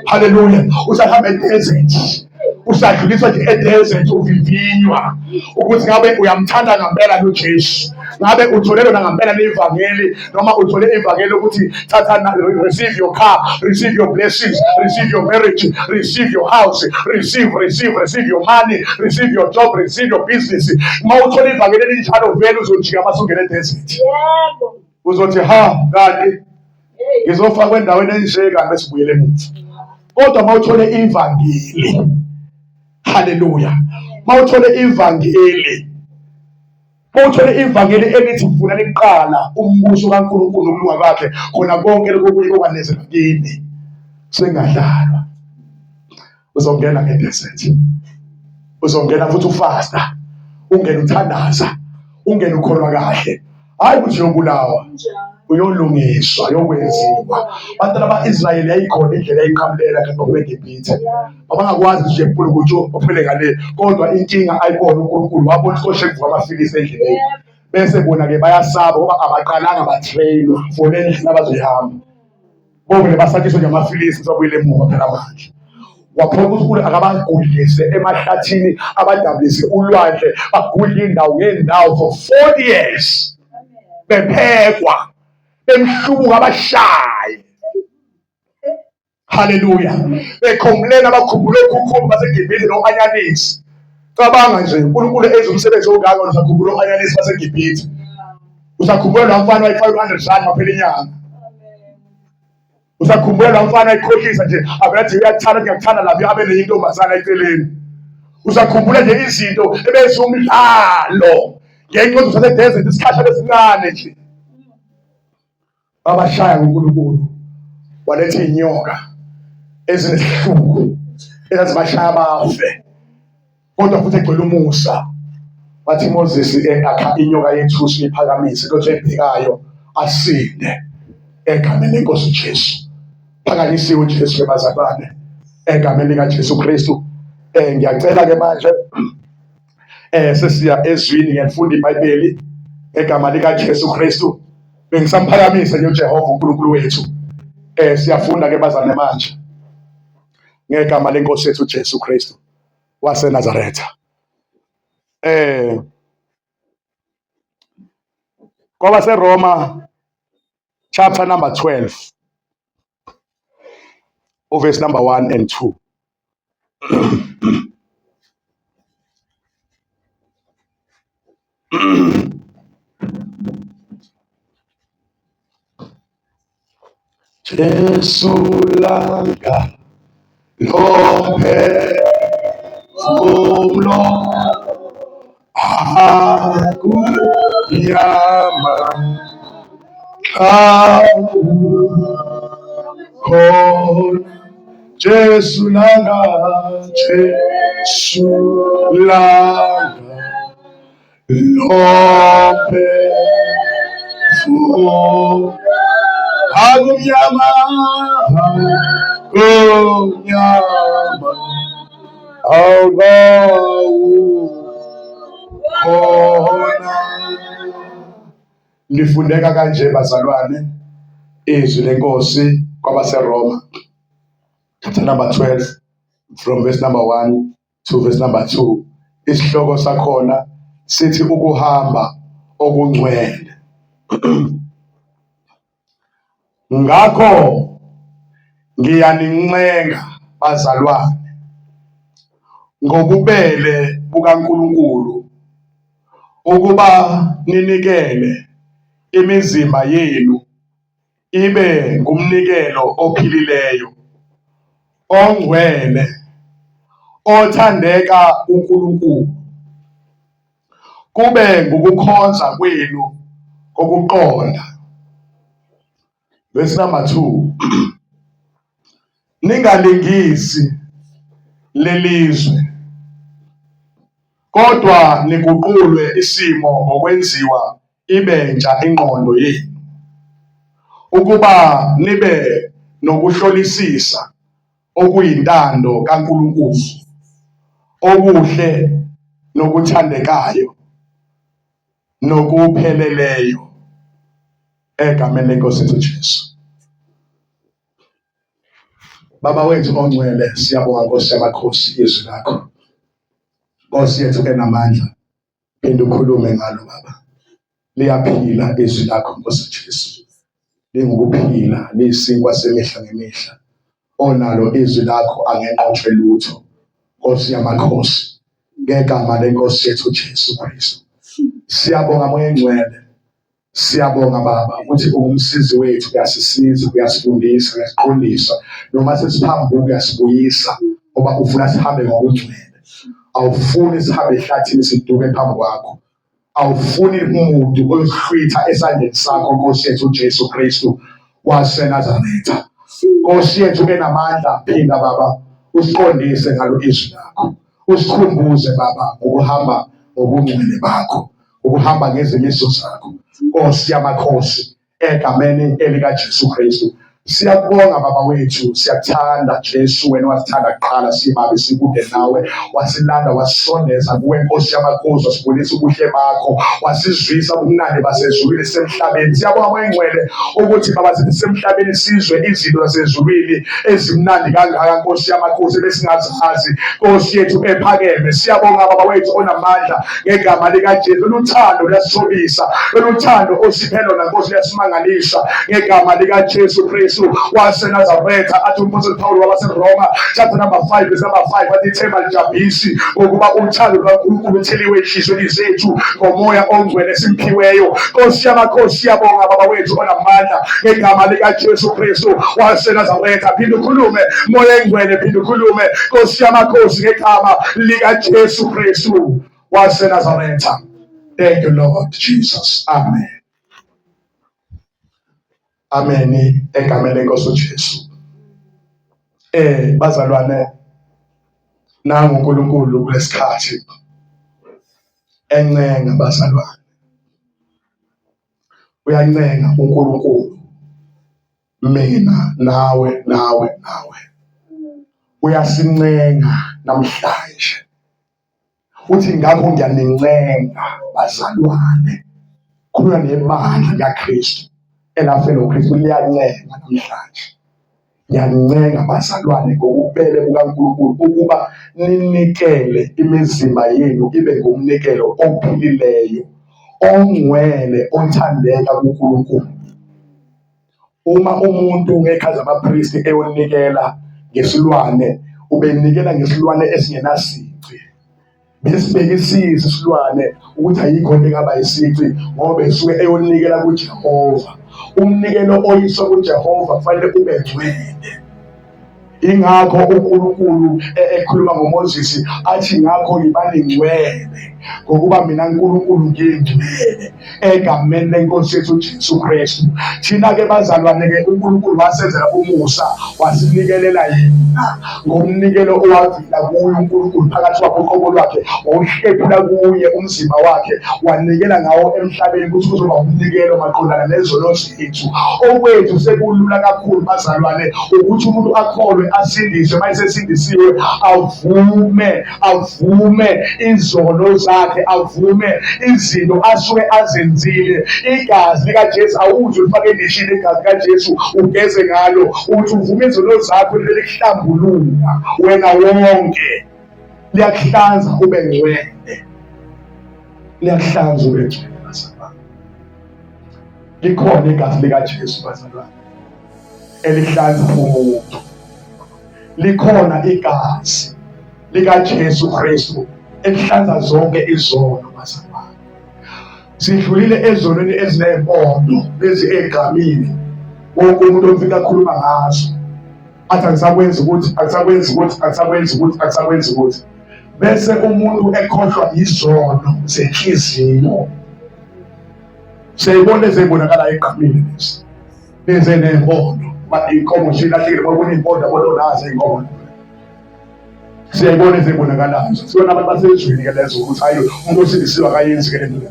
Haleluya. Usahamba edesert, usadluliswa nje edesert, uvivinywa ukuthi ngabe uyamthanda ngempela noJesu, ngabe utholelwe ngempela nevangeli, noma uthole ivangeli ukuthi thatha, receive your car, receive your blessings, receive your marriage, receive your house, receive your money, receive your job, receive your business. Uma uthola ivangeli elinjalo vele uzojika masungena edesert. Yebo. Uzothi kanti ngizofakwa endaweni enje kanti besibuyele emuva. Kodwa mawuthole ivangeli, haleluya, mawuthole ivangeli, mawuthole ivangeli elithi ngifuna liqala umbuso kaNkulunkulu nokulunga kwakhe, khona konke lokho kuye kokwanezela kini sengadlalwa. Uzongena ngedesert, uzongena futhi ufasta, ungena uthandaza, ungena ukholwa kahle, hayi ukuthi uyobulawa, uyolungiswa, yokwenziwa. Abantwana ba-Israyeli yayikhona indlela eyiqhamulela kanti beGibhithe abangakwazi nje ukuthi baphile ngale, kodwa inkinga ayibona uNkulunkulu, wabona isoshe kuvuka amafilisi endleleni, bese bona-ke bayasaba ngoba abaqalanga batrainwa for le ndlela abazoyihamba. Bonke basatshiswa nje amafilisi babuyele emuva phela manje. Waphoqa uNkulunkulu akabagudlise emahlathini, abadabulise ulwandle, bagudle indawo ngendawo for 40 years, bephekwa, bemhlubuka abashaye. Haleluya. Bekhomplena bakhumbule ukhukhumba baseGibhithe no-anyanisi. Cabanga nje uNkulunkulu enza umsebenzi ongaka, usakhumbula u-anyanisi baseGibhithe, usakhumbula lo mfana wayi-500 rand maphela inyanga, usakhumbula lo mfana ayikhohlisa nje abathi uyakuthanda, ngiyakuthanda lapho abe neyintombazana eceleni, usakhumbula nje izinto ebezumdlalo ngenxa sasedesert isikhathi esincane nje. Babashaya ngoNkulunkulu, waletha inyoka ezinesihluku ezazibashaya bafe, kodwa futhi egcwele umusa. Wathi Moses akha inyoka yethusi iphakamise into ebhekayo asinde egameni lenkosi uJesu. Phakanyisiwe uJesu ke bazalwane, egameni likaJesu Kristu. Ngiyacela ke manje sesiya ezwini, ngiyafunda iBhayibheli egama likaJesu Kristu, bengisamphakamisa nje uJehova uNkulunkulu wethu. Siyafunda ke bazalwane manje ngegama lenkosi yethu uJesu Kristu waseNazaretha. Kwaba seRoma chapter number 12 verse number 1 and 2. Jesu langa lomphefumulo akunyama khona. Jesu langa lomphefumulo akunyama khona. Lifundeka kanje bazalwane izwi lenkosi kwabaseRoma chapter number 12 from verse number 1 to verse number 2. Isihloko sakhona sithi ukuhamba okungcwele. Ngakho ngiyanincenga bazalwane ngobubele bukaNkulunkulu ukuba ninikele imizimba yenu ibe ngumnikelo ophilileyo, ongcwele, othandeka uNkulunkulu, kube ngukukhonza kwenu kokuqonda. Verse number 2. Ningalingisi lelizwe, kodwa niguqulwe isimo ngokwenziwa ibe ntsha ingqondo yenu, ukuba nibe nokuhlolisisa okuyintando kaNkulunkulu, okuhle nokuthandekayo nokupheleleyo, egameni lenkosi yethu Jesu. Baba wethu ongcwele, siyabonga Nkosi yamakhosi izwi lakho. Nkosi yethu enamandla, phinde ukhulume ngalo Baba. Liyaphila izwi lakho Nkosi Jesu. Lingukuphila, liyisinkwa semihla ngemihla. Onalo izwi lakho angenqothwe lutho. Nkosi yamakhosi, ngegama lenkosi yethu Jesu Kristu. Siyabonga Moya Ngcwele. Siyabonga Baba ukuthi ungumsizi wethu, uyasisiza, uyasifundisa, uyasiqondisa. Noma sesiphambuka uyasibuyisa ngoba ufuna sihambe ngokungcwele. Awufuni sihambe ehlathini siduke phambi kwakho. Awufuni umuntu oyohlwitha esandleni sakho Nkosi yethu Jesu Kristu waseNazaretha. Nkosi yethu enamandla, phinda Baba usiqondise ngalo izwi lakho. Usikhumbuze Baba ukuhamba ngobungcwele bakho, ukuhamba ngezimiso zakho. Nkosi yamakhosi, egameni elika Jesu Kristu. Siyakubonga Baba wethu, siyakuthanda Jesu, wena wasithanda kuqala sibabe sikude nawe, wasilanda wasisondeza kuwe Nkosi yamakhosi, wasibonisa ubuhle bakho, wasizwisa ubumnandi basezulwini semhlabeni. Siyabonga Moya Ngcwele ukuthi Baba sithi semhlabeni sizwe izinto zasezulwini ezimnandi kangaka Nkosi yamakhosi besingazazi. Nkosi yethu ephakeme, siyabonga Baba wethu onamandla, ngegama lika Jesu. Luthando luyasithobisa, luthando osiphe lona Nkosi luyasimangalisha, ngegama lika Jesu Kristu waseNazaretha. Athi uMpostoli Paulo wabaseRoma chapter number 5 verse number 5 athi ithemba lijabhisi ngokuba uthando lukaNkulunkulu utheliwe enhliziyweni zethu ngoMoya Ongcwele simphiweyo. Nkosi yamakhosi, siyabonga Baba wethu onamandla, ngegama lika Jesu Kristu waseNazaretha. Phinde ukhulume Moya Ngcwele, phinde ukhulume Nkosi yamakhosi ngegama lika Jesu Kristu waseNazaretha. Thank you Lord Jesus. Amen. Amen. Egameni lenkosi uJesu. Bazalwane, nangu uNkulunkulu kulesikhathi encenga bazalwane. Uyancenga uNkulunkulu mina nawe. Uyasincenga namhlanje. Uthi ngakho ngiyanincenga bazalwane. Khuluma nebandla likaKristu elafela uKristu liyancenga namhlanje. Ngiyancenga bazalwane ngokuphelele kukaNkulunkulu ukuba ninikele imizimba yenu ibe ngumnikelo ophilileyo, ongcwele, othandeka kuNkulunkulu. Uma umuntu ngekhazi abapristi eyonikela ngesilwane, ubenikela ngesilwane esingenasici. Besibhekisisa isilwane ukuthi ayikho into engaba yisici ngoba esuke eyonikela kuJehova. Umnikelo oyiswa kuJehova kufanele ube ngcwele. Ingakho uNkulunkulu ekhuluma ngoMoses athi ngakho yibani ngcwele ngokuba mina uNkulunkulu ngingcwele, egameni lenkosi yethu Jesu Kristu. Thina ke bazalwane ke uNkulunkulu wasenzela umusa, wasinikelela yena ngomnikelo owavela kuye uNkulunkulu phakathi kwakho uqobo lwakhe, wawuhlephula kuye umzimba wakhe, wanikela ngawo emhlabeni ukuthi kuzoba umnikelo maqondana nezono zethu. Okwethu sekulula kakhulu bazalwane ukuthi umuntu akholwe asindiswe, mayesesindisiwe avume izono zakhe, avume izinto asuke azenzile. Igazi likaJesu awuthi ulifake endishini, igazi likaJesu ugeze ngalo, uthi uvume izono zakho likuhlambulula wena wonke, liyakuhlanza ube ngcwele, liyakuhlanza ube ngcwele bazalwane. Likhona igazi likaJesu bazalwane elihlanza umuntu. Likhona igazi likaJesu Kristu elihlanza zonke izono bazalwane. Sidlulile ezonweni ezinempondo lezi egamini wonke umuntu ofika akhuluma ngazo, athi angisakwenzi ukuthi bese umuntu ekhohlwa izono zenhliziyo. Siyibona ezibonakala egamini lezi nempondo. Inkomo nje ilahlekile babona impondo abona nazo inkomo. Siyayibona ezibonakalayo. Sibona abantu basezweni ke lezo ukuthi hayi umuntu osindisiwe akayenzi ke lento.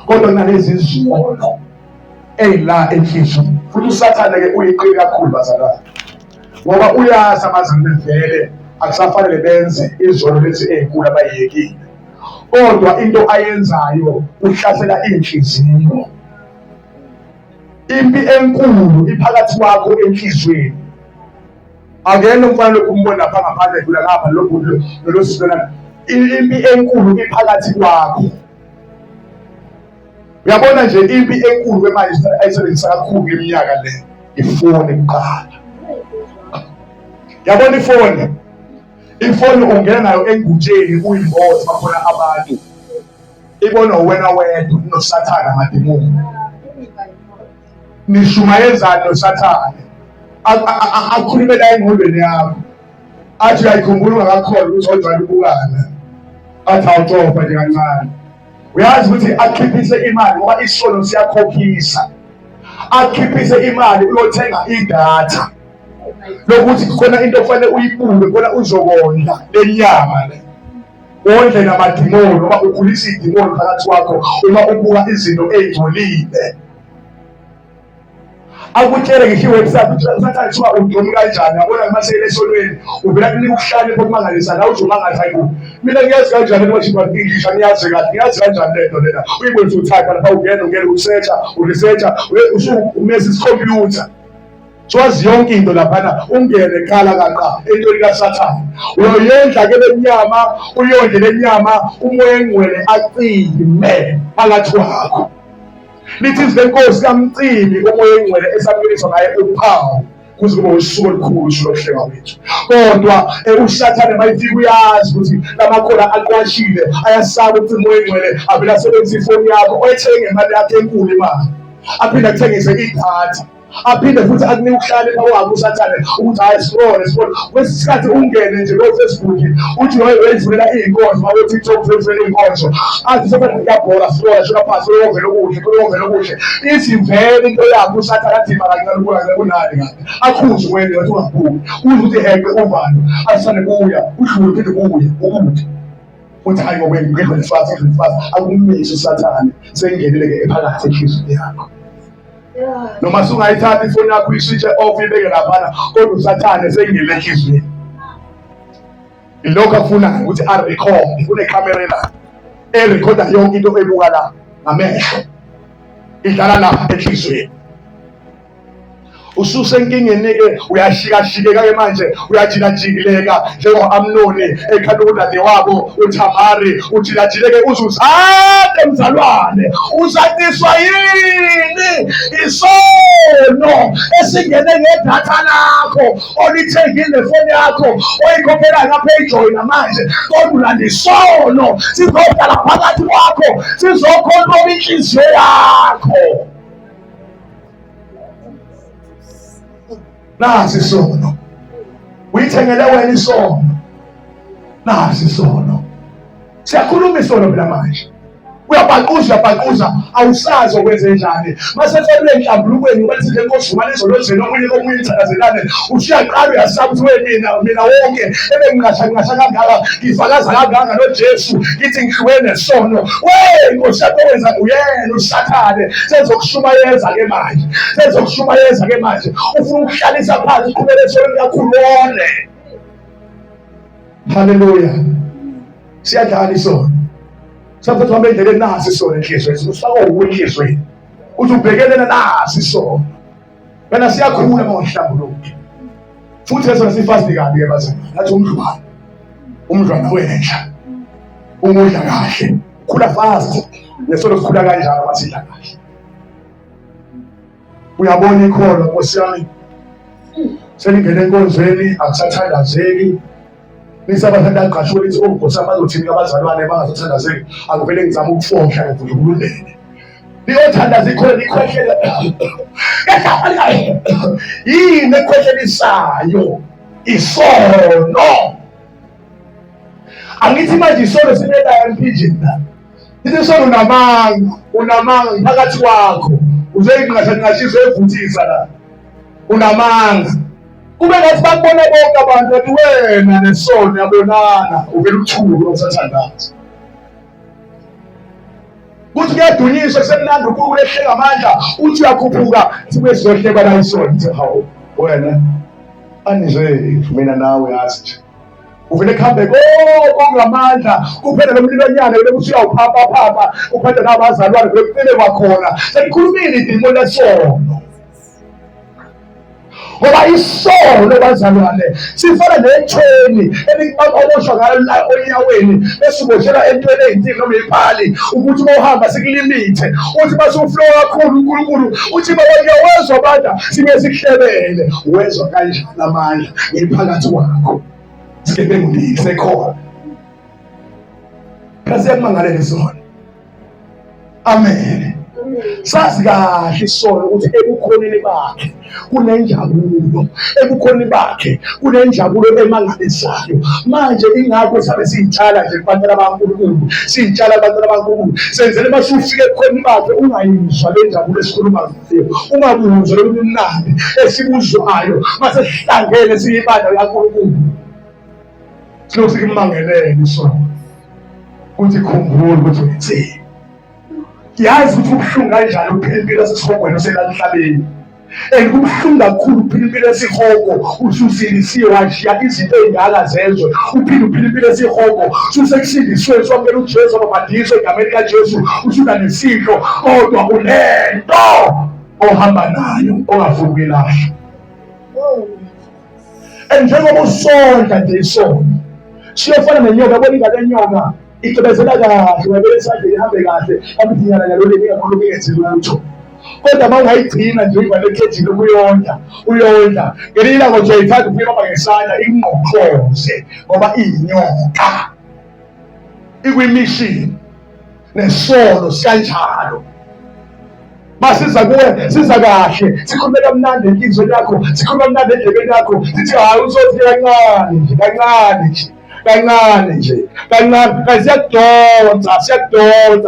Kodwa nalezi izono ey'la enhliziyweni futhi usathane ke uyiqili kakhulu bazalwane, ngoba uyazi abazalwane vele akusafanele benze izono lezi ey'nkulu abayiyekile, kodwa into ayenzayo uhlasela inhliziyo. Impi enkulu iphakathi kwakho enhliziyweni. Akuyena umfana lokhu umbona lapha ngaphandle edlula ngapha lolosizolana. Impi enkulu iphakathi kwakho. Uyabona nje impi enkulu kwemanje ayisebenzisa kakhulu iminyaka le. Ifoni kuqala. Yabona ifoni. Ifoni ungena nayo engutsheni uyimboza bakhona abantu. Ibona wena wedwa noSathane amademoni. Nishumayezana noSathane. Akhulume la engqondweni yakho. Athi uyayikhumbula ungakakholwa ukuthi ojwayele ukubukana. Athi awucofa nje kancane. Uyazi ukuthi akhiphise imali ngoba isono siyakhokhisa. Akhiphise imali uyothenga idatha. Lokuthi khona into ofanele uyibuke khona uzokondla lenyama le. Wondle namadimoni ngoba ukhulisa idimoni phakathi kwakho uma ubuka izinto ezingcolile. Akutshele ngisho iwebsite ukuthi usathane kuba udumi kanjani yabona ngimasele esonweni uvela kunika ukuhlale kokumangalisa la uzomangaza hayibo mina ngiyazi kanjani ukuthi English angiyazi kahle ngiyazi kanjani lento lena uyibona ukuthi utype lapha ungena uresearcha umesi computer swazi yonke into lapha ungene khala kaqa entweni kaSathane uyoyendla ke lenyama uyondle lenyama umoya engcwele acime phakathi kwakho. Lithi izenkosi kaMcimbi umoya engcwele esamukeliswa naye uphawu kuze kube usuku olukhulu lokuhleka wethu. Kodwa uSathane mayifika uyazi ukuthi lamakhola aqwashile ayasaba ukuthi umoya engcwele avela asebenzisa ifoni yakho oyithenge ngemali yakhe enkulu imali aphinde athengise idatha aphinde futhi akunike ukuhlala ephakathi uSathane ukuthi hayi scroll kwesikhathi ungene nje lo Facebook uthi wezivulela iy'nkonzo ma TikTok wezivulela iy'nkonzo athi sephela ngiyabhola scroll shuka phansi uyongela okuhle ithi vele into yakho uSathane athi makancane kunani ngabe akhuze wena wathi ungabuki uze ukuthi heqe uvalo asane kuya udlule phinde kuye ukuthi uthi hayi ngoba ngedlule fast akumise uSathane sengeneleke ephakathi enhliziyweni yakho. Noma sungayithatha ifoni yakho uyiswitche off ibeke laphana kodwa uSathane sengile enhliziyweni. Ilokho afunayo ukuthi arecord kunecamera la erecorda yonke into ebuka la ngamehlo idlala lapha enhliziyweni. Ususenkingeni-ke uyashikashikeka ke manje uyajikajikileka njengo-Amnoni ekhanda udade wabo uThamari ujikajikeke uzuzade mzalwane uzatiswa yini isono esingene ngedatha lakho olithengile nefoni yakho oyikhokhela ngapha ejoyina manje kodwa ulanda isono sizohlala phakathi kwakho sizokhontrola inhliziyo yakho. Nasi isono uyithengele wena isono. Nasi isono siyakhuluma isono phela manje uyabhaquza awusazi okwenze njani mase fanele enhlambulukweni wenze le nkosi umalizolozela omunye komunye ithakazelane usiyaqala uyasaba ukuthi mina wonke ebengingasha kangaka ngifakaza kangaka noJesu ngithi ngihlukene nesono nkosi yakho wenza uyena uSathane sezokushumayeza ke manje ufuna ukuhlalisa phansi uqhubele esonweni kakhulu wone. Haleluya siyadlala isono saphethe wambe endleleni nasi isono enhliziyweni usako ukunhliziyweni uthi ubhekelela nasi isono wena siyakhula mawuhlambuluke futhi esona sifasti kabi ke bazana nathi umdlwana wenhla umudla kahle khula fast nesono sikhula kanjalo masidla kahle. Uyabona ikholo Nkosi yami selingene enkonzweni akusathandazeki nisabathanda aqashwe lithi Nkosi abazothini abazalwane bangazothandazeki akuvele ngizama ukufohla ngivululele liyothandaza ikhona likhwehlele yini ekwehlelisayo isono. Angithi manje isono sinelayo emphinjeni ithi isono unamanga phakathi kwakho uzoyinqashanqashisa evuthisa la unamanga kube ngathi bakubona bonke abantu bathi wena nesono yabonana uvela uthulu osathandaza kuthi kuyadunyiswa kusemnandi ukulehleka amandla uthi uyakhuphuka sibe sizohlekwa la isono ithi hawu wena anizwe mina nawe yazi nje uvele khambe kongamandla kuphela lomlilonyana bele kuthi uyawuphapha uphethe nabazalwane bekuphele kwakhona sekukhulumile idimo lesono ngoba isono bazalwane sifana netheni oboshwa ngayo la onyaweni esiboshela entweni ey'ntini noma iphali ukuthi uma uhamba sikulimithe uthi base uflow kakhulu uNkulunkulu uthi uyawezwa banda sibe sikuhlebele wezwa kanjani amandla ngephakathi kwakho sigebengu lisekhona kasi yakumangalela isona. Amen. Sazi kahle isono ukuthi ebukhoneni bakhe kunenjabulo, ebukhoneni bakhe kunenjabulo emangalisayo. Manje ingakho sabe siyitshala nje kubantwana bakaNkulunkulu, siyitshala abantwana bakaNkulunkulu senzele uma ufike ebukhoneni bakhe ungayizwa le njabulo esikhuluma ngayo, ungabuzwa lo mnandi esibuzwayo mase sihlangene siyibandla likaNkulunkulu. Silokhu sikimangelele isono ukuthi khumbula ukuthi uthini. Yazi ukuthi ubuhlungu kanjani ukuphila impilo esisihogweni oselanhlabeni. Kubuhlungu kakhulu ukuphila impilo esihogo ususilisiwe washiya izinto ey'ngaka zezwe uphinde uphila impilo esihogo ususekusindiswe somkela uJesu babhadiswe egameni kaJesu usuba nesihlo kodwa unento ohamba nayo ongafuni ukuyilahla. Njengoba usondla nje isono siyofana nenyoka, yabona ingane yenyoka icebezela kahle wabele isandla ihambe kahle abidinyana nalo leli kakhulu kungenzi lutho. Kodwa uma ungayigcina nje uyivale ekhethini ukuyondla ngelinye ilanga nje uyayithatha ukuyibamba ngesandla ingqoqoze ngoba iyinyoka ikwimishini nesono sikanjalo. Masiza kuwe siza kahle sikhulume kamnandi enhlizweni yakho, sikhulume kamnandi endlebeni yakho sithi hayi uzothi kancane nje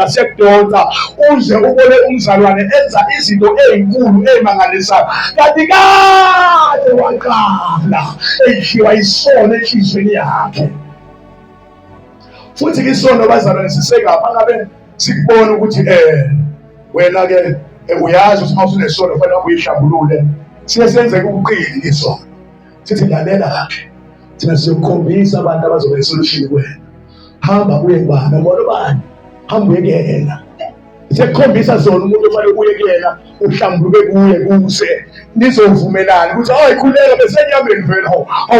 siyakudonsa uze ubone umzalwane enza izinto ey'nkulu ey'mangalisayo kanti kade waqala edliwa isono enhlizweni yakhe. Futhi isono bazalwane sisengapha ngabe sikubona ukuthi wena-ke uyazi ukuthi uma usunesono kufanele uyihlambulule. Siye senzeka ubuqili isono sithi lalela kahle thina siyokukhombisa abantu abazoba isolution kuwena. Hamba uye kubani abona ubani, hamba uye kuyena. Sekukhombisa zona umuntu ofanele uye kuyena uhlambuluke kuye kuse nizovumelana ukuthi ayikhuleka bese enyameni vele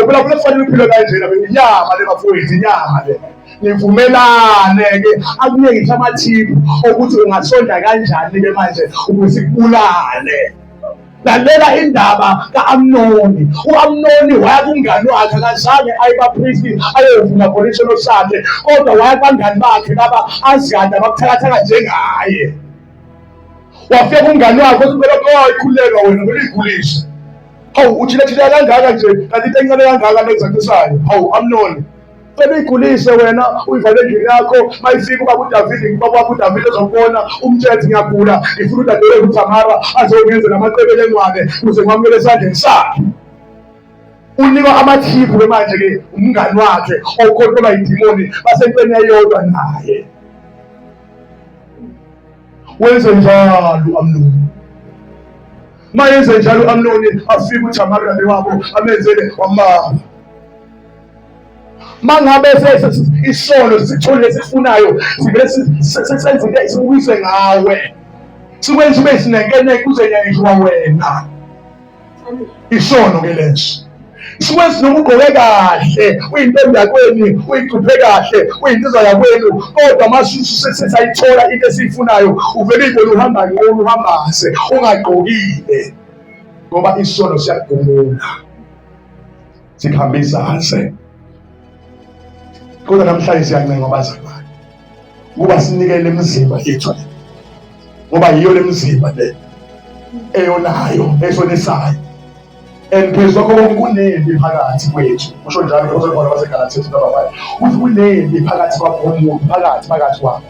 phela kufanele uphile kanjena inyama le bafowethu, inyama le nivumelane-ke akunike ngisho amathiphu okuthi ungasonda kanjani-ke manje ukuze sikubulale. Lalela indaba ka-Amnoni. U-Amnoni waya kumngani wakhe, akazange ayibapristi ayovuma polisono sakhe, kodwa waya kubangani bakhe laba azikade ababuthakathaka njengaye. Wafika kumngani wakhe othi phela ayikhuleka wena kumele uyigulise. Hawu uthile kangaka nje kanti into encane kangaka nezakisayo. Hawu Amnoni phela uyigulise wena uyivale endlini yakho, mayifika ubaba uDavide ezokubona umthetho ngiyagula ngifuna udadewethu uThamara azongenzela amacebele engwane ukuze ngiwamukele esandleni sakhe. Unikwa amathiphu manje-ke umngani wakhe okhohlelwa idimoni basentweni eyodwa naye. Wenze njalo u-Amnoni. Uma yenze njalo u-Amnoni afike uThamara wabo amenzele wamama. Mangabe isono sithole esifunayo sivele senze sibuise ngawe sikwenza ube sinenkeneke kuzenyanyiswa wena. Isono ke leso sikwenza noma ugqoke kahle uyintombi yakweni uyicuphe kahle uyintiza yakwenu, kodwa masesayithola into esiyifunayo uvele ibone uhamba ngcono uhambase ungagqokile ngoba isono siyagumula sikhambisase. Kodwa namhlanje siyancenga bazalwane ukuba sinikele imizimba yethu ngoba yiyo le mizimba le eyonayo esonisayo. Phezu kwakho konke kunempi phakathi kwethu. Kusho njalo ngosebona baseGalatia uthi kunempi phakathi kwakho umuntu phakathi kwakho.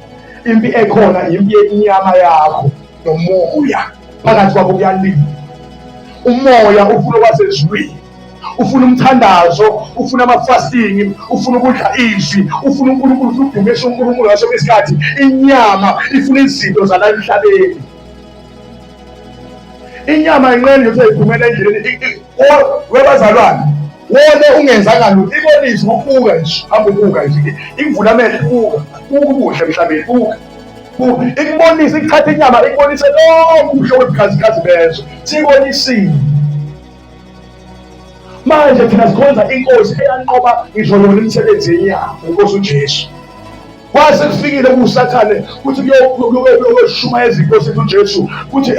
Impi ekhona impi yenyama yakho nomoya. Phakathi kwakho kuyalima. Umoya ufuna kwasezulwini, ufuna umthandazo, ufuna ama-fasting, ufuna ukudla izwi, ufuna uNkulunkulu ukudumisa uNkulunkulu ngaso isikhathi. Inyama ifuna izinto zala emhlabeni. Inyama inqeni nje uyayivumela endleleni. Webazalwane wona ungenzanga lutho, ibonise ukubuka nje, hamba ubuka nje, ikuvula amehlo buka ubuhle emhlabeni, buka ikubonise, ikuthatha inyama ikubonise lonke ubuhle webukhazikhazi bezwe, siyibonisile. Manje thina sikhonza inkosi eyanqoba ngisho yona imisebenzi yenyama, inkosi uJesu. Kwase kufikile kusathane kuthi kuyoshumayeza inkosi uJesu kuthi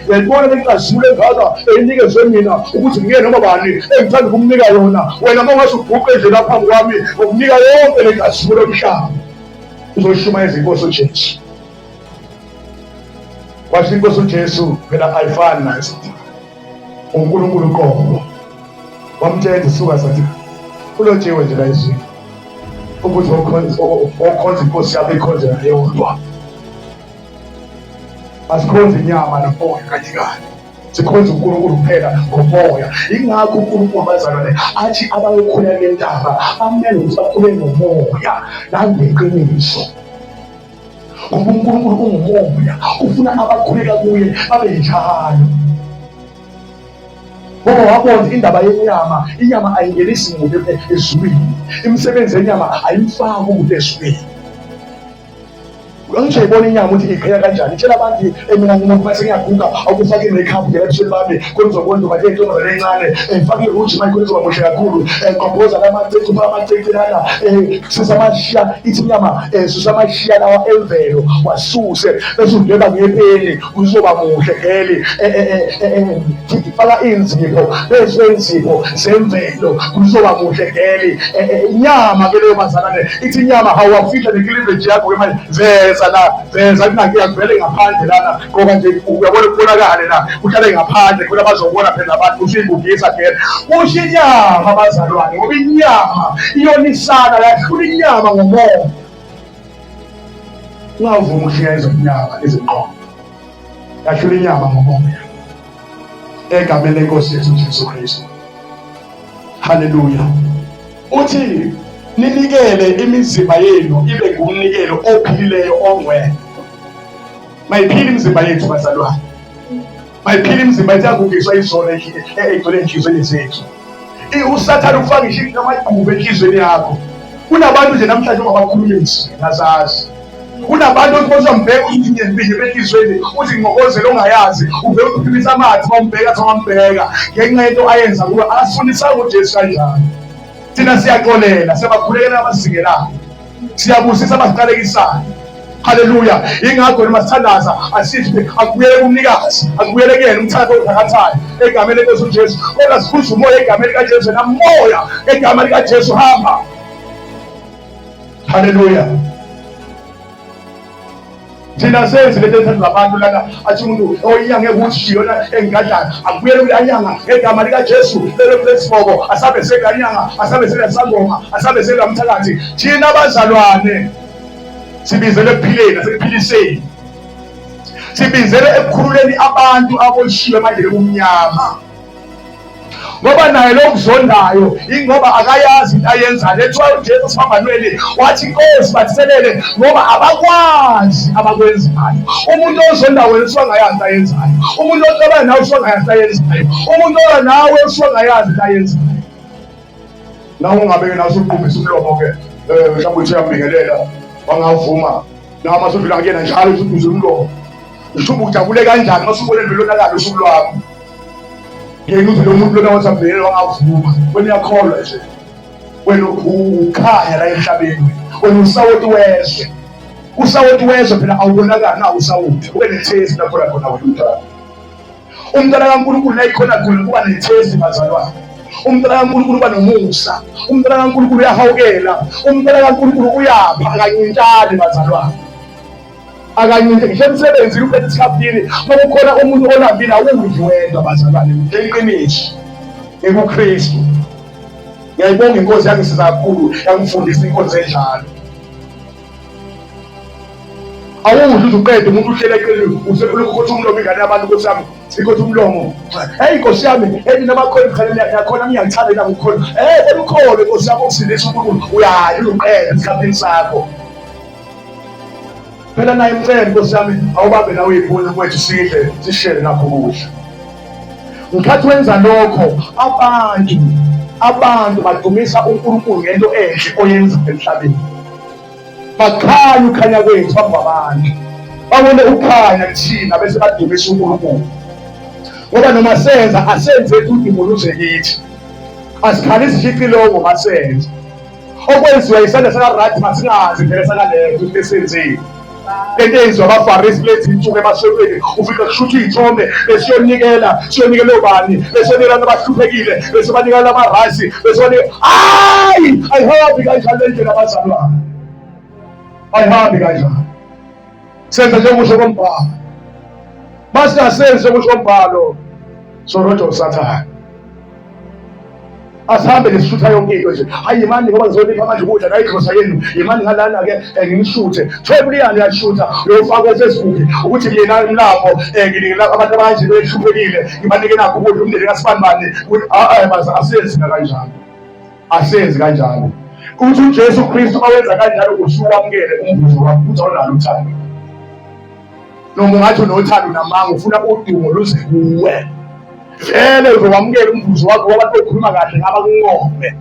yayibona lenkazimulo engaka enikezwe mina ukuthi ngiye noma bani engithanda ukumnika yona, wena mawungase uguqe nje lapha phambi kwami ukunika yonke lenkazimulo emhlaba. Uzoshumayeza inkosi uJesu. Kwasho inkosi uJesu phela ayifani nathi, uNkulunkulu uqobo. Wamthetha suka sathi ulotshiwe nje la ezweni ukuthi okhonza inkosi yakho ikhonzela yodwa. Asikhonzi inyama nomoya kanye kanye, sikhonza uNkulunkulu kuphela ngomoya. Ingakho uNkulunkulu abazalwane athi abayokhula le ndaba amele ukuthi bakhule ngomoya nangeqiniso, ngoba uNkulunkulu ungumoya, ufuna abakhuleka kuye babe njalo. Ngoba wabona indaba yenyama, inyama ayingenisi muntu ezulwini, imisebenzi yenyama ayimfaki umuntu ezulwini. Angitsho ibona inyama ukuthi ipheka kanjani. Tshela abantu mina ngumuntu mase ngiyaguga awukufake makeup ngeke ebusweni bami konizokwenza uma nje intombazane encane ngifake iruji manje kuzoba muhle kakhulu ngomboza lamacici amacici lana sisamashiya ithi inyama sisamashiya lawa emvelo wasuse bese ungeba ngepeni uzoba muhle ngeli faka inzipho bese inzipho zemvelo kuzoba muhle ngeli inyama ke leyo mazalane ithi inyama awafihla necleavage yakho ke manje veza kunakuyavele ngaphandle lana ngoba nje uyabona kubonakale la uhlale ngaphandle khona bazobona phela abantu usibugisa phela kusho inyama abazalwane, ngoba inyama iyonisana yahlula inyama ngomoya. Ungavumi ukuhlinza inyama izinqomo, yahlula inyama ngomoya egameni lenkosi yethu Jesu Kristu. Haleluya. Uthi ninikele imizimba yenu ibe ngumnikelo ophilileyo ongcwele. Mayiphile imizimba yethu bazalwane, mayiphile imizimba yethu yagugiswa izolo egcwele enhlizweni zethu. USathane ufaka ishinga amagqubu enhlizweni yakho. Kunabantu nje namhlanje ungabakhulumisi nazazi. Kunabantu ozambheka ukuthi ngiyempini enhlizweni uthi ngokozelo ongayazi uvele uphimisa amathi mawumbheka thawambheka ngenxa yento ayenza kuba asifunisanga uJesu kanjani. Thina siyaxolela, siyabakhulekela abasingelayo, siyabusisa abasiqalekisayo. Haleluya. Ingakho noma sithandaza asithi akubuyele kumnikazi, akubuyele kuyena umthando othakathayo egameni lenkosi uJesu. Kodwa sifuza umoya egameni likaJesu, namoya egameni likaJesu hamba. Haleluya. Thina senze lento ethandwa abantu lana athi umuntu oyinyanga ekuthi yona engadlala akubuyele kulanyanga egama likaJesu lelo lesiboko asabe sekanyanga asabe selasangoma asabe selamthakathi. Thina abazalwane sibizele ekuphileni nasekuphiliseni, sibizele ekukhululeni abantu aboshiwe manje kumnyama, ngoba naye lokuzondayo ingoba akayazi into ayenzayo. Ethiwa uJesu siphambanweni wathi inkosi bathelele ngoba abakwazi abakwenzayo. Umuntu ozonda wena usuwangayazi into ayenzayo, umuntu oxabana nawe usuwangayazi into ayenzayo, umuntu ola nawe usuwangayazi into ayenzayo. Nawe ungabeke nawe usuqhumbisa umlomo-ke mhlawumbe uthi uyambingelela wangavuma nawe masuvela kuyena njalo usuduze umlomo ushuba ujabule kanjani masubone velonakala usuku lwakho. Ngeke uthi lo muntu lona wasambhekela wangavuma, wena uyakholwa nje, wena ukhanya la emhlabeni, wena usawoti wezwe. Usawoti wezwe phela awubonakali na usawoti, ube nethesi lapho khona wena umntwana. Umntwana kaNkulunkulu la ikhona khona kuba nethesi bazalwane. Umntwana kaNkulunkulu uba nomusa, umntwana kaNkulunkulu uyahawukela, umntwana kaNkulunkulu uyapha akanyintshali bazalwane. Akanyinte ngisho emsebenzini uphethe isikhaphini ngoba ukhona umuntu olambile awungi wedwa bazalwane ngeqiniso ngekuKristu. Ngiyayibonga inkosi yangisiza kakhulu, yangifundisa inkonzo enjalo. Awudli uqede umuntu uhlele eqeleni usekhuluma umlomo ingane yabantu Nkosi yami sikhothi umlomo. Hey Nkosi yami nabakhona emkhaleni yakhona ngiyangithanda la ngikhona. Phela ukhole Nkosi yami ukusindisa uNkulunkulu uyayi uqede isikhaphini sakho. Phela naye mcela Nkosi yami awubambe nawe iphuni kwethu sidle sishele nakho ukudla. Ngikhathi wenza lokho abantu badumisa uNkulunkulu ngento enhle oyenza emhlabeni. Bakhanya ukhanya kwethu babantu babone ukhanya kuthina bese badumisa uNkulunkulu, ngoba noma senza asenze ukuthi imuluze kithi Asikhalisi nje icilongo masenze. Okwenziwa isandla saka-right masingazi vele sakalento into esenzile. Lento eyenziwa abaFarisi lezi insuku emasontweni, ufika kushuthwa iy'thombe besiyonikela obani, besiyonikela abantu abahluphekile, besiyobanikela amarasi, besiyonikela. Hayi, ayihambi kanjalo le ndlela abazalwane, ayihambi kanjalo. Senza njengokusho kombhalo. Masingasenzi njengokusho kombhalo, sorojwa usathane. Asihambe nesishutha yonke into nje. Hayi imani ngoba ngizolipha manje ukudla nayidlosa yenu. Imani ngalana-ke ngimshuthe. Thwebuliyani uyashutha uyofaka Facebook ukuthi mina lapho nginikela abantu abanje behluphekile ngibanike nakho ukudla umndeni kaSibanibani. Asenzi kanjalo. Asenzi kanjalo. Ukuthi uJesu Kristu awenza kanjalo usuwamukele umvuzo wakho ukuthi awunalo uthando. Noma ungathi unothando namanga ufuna udumo luze kuwe. Vele uzowamukela umvuzo wakho wabantu okhuluma kahle ngabakunqobe.